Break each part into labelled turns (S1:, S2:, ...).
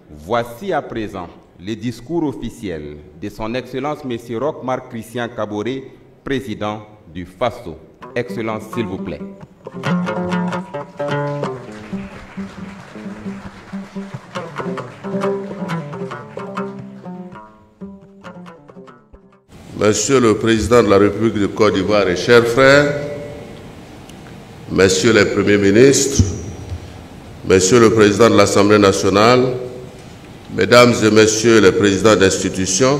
S1: Voici à présent les discours officiels de son Excellence M. Roch-Marc Christian Kaboré, président du FASO. Excellence, s'il vous plaît.
S2: Monsieur le Président de la République de Côte d'Ivoire et chers frères, Messieurs les Premiers ministres, Monsieur le Président de l'Assemblée nationale, Mesdames et Messieurs les Présidents d'institutions,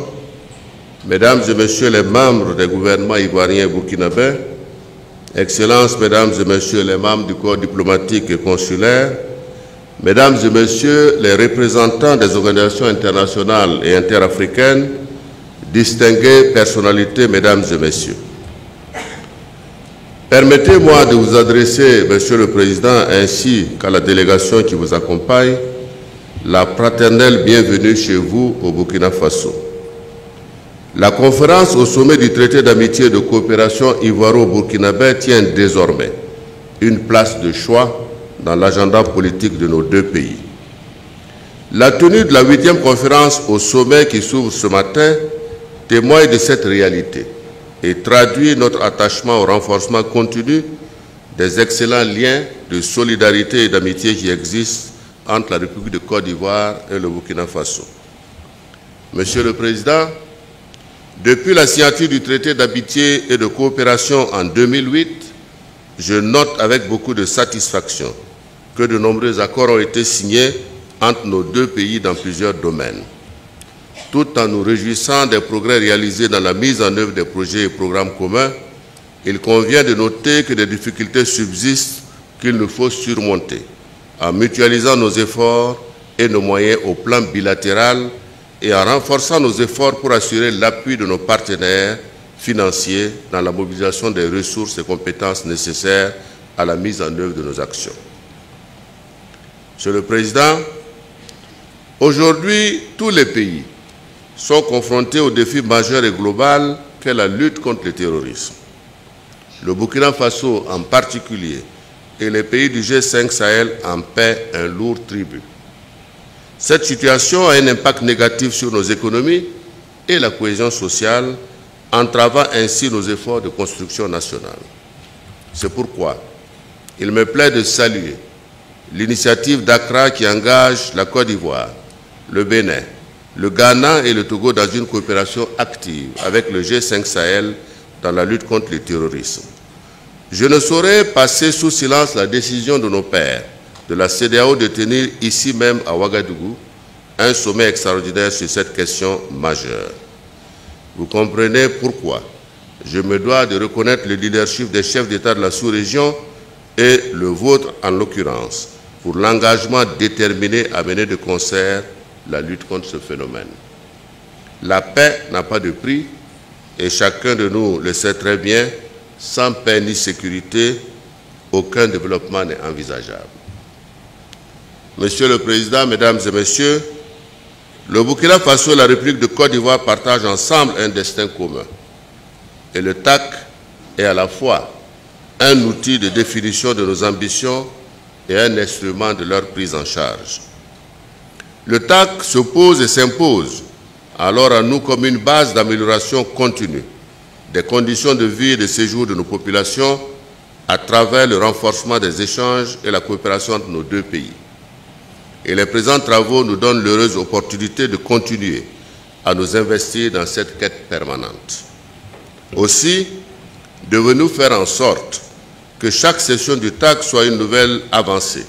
S2: Mesdames et Messieurs les membres des gouvernements ivoiriens et burkinabés, Excellences, Mesdames et Messieurs les membres du corps diplomatique et consulaire, Mesdames et Messieurs les représentants des organisations internationales et interafricaines, distinguées personnalités, Mesdames et Messieurs. Permettez-moi de vous adresser, Monsieur le Président, ainsi qu'à la délégation qui vous accompagne, la fraternelle bienvenue chez vous au Burkina Faso. La conférence au sommet du traité d'amitié et de coopération ivoiro-burkinabé tient désormais une place de choix dans l'agenda politique de nos deux pays. La tenue de la 8e conférence au sommet qui s'ouvre ce matin témoigne de cette réalité et traduit notre attachement au renforcement continu des excellents liens de solidarité et d'amitié qui existent entre la République de Côte d'Ivoire et le Burkina Faso. Monsieur le Président, depuis la signature du traité d'amitié et de coopération en 2008, je note avec beaucoup de satisfaction que de nombreux accords ont été signés entre nos deux pays dans plusieurs domaines. Tout en nous réjouissant des progrès réalisés dans la mise en œuvre des projets et programmes communs, il convient de noter que des difficultés subsistent qu'il nous faut surmonter en mutualisant nos efforts et nos moyens au plan bilatéral et en renforçant nos efforts pour assurer l'appui de nos partenaires financiers dans la mobilisation des ressources et compétences nécessaires à la mise en œuvre de nos actions. Monsieur le Président, aujourd'hui, tous les pays sont confrontés au défi majeur et global qu'est la lutte contre le terrorisme. Le Burkina Faso en particulier et les pays du G5 Sahel en paient un lourd tribut. Cette situation a un impact négatif sur nos économies et la cohésion sociale, entravant ainsi nos efforts de construction nationale. C'est pourquoi il me plaît de saluer l'initiative d'Accra qui engage la Côte d'Ivoire, le Bénin, le Ghana et le Togo dans une coopération active avec le G5 Sahel dans la lutte contre le terrorisme. Je ne saurais passer sous silence la décision de nos pairs de la CEDEAO de tenir ici même à Ouagadougou un sommet extraordinaire sur cette question majeure. Vous comprenez pourquoi je me dois de reconnaître le leadership des chefs d'État de la sous-région et le vôtre en l'occurrence pour l'engagement déterminé à mener de concert la lutte contre ce phénomène. La paix n'a pas de prix et chacun de nous le sait très bien, sans paix ni sécurité, aucun développement n'est envisageable. Monsieur le Président, Mesdames et Messieurs, le Burkina Faso et la République de Côte d'Ivoire partagent ensemble un destin commun. Et le TAC est à la fois un outil de définition de nos ambitions et un instrument de leur prise en charge. Le TAC se pose et s'impose alors à nous comme une base d'amélioration continue des conditions de vie et de séjour de nos populations à travers le renforcement des échanges et la coopération entre nos deux pays. Et les présents travaux nous donnent l'heureuse opportunité de continuer à nous investir dans cette quête permanente. Aussi, devons-nous faire en sorte que chaque session du TAC soit une nouvelle avancée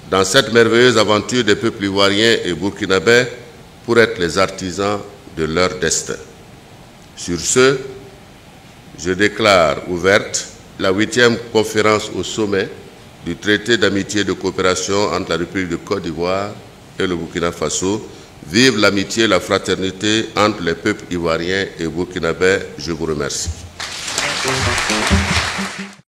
S2: dans cette merveilleuse aventure des peuples ivoiriens et burkinabés pour être les artisans de leur destin. Sur ce, je déclare ouverte la 8e conférence au sommet du traité d'amitié et de coopération entre la République de Côte d'Ivoire et le Burkina Faso. Vive l'amitié et la fraternité entre les peuples ivoiriens et burkinabés. Je vous remercie.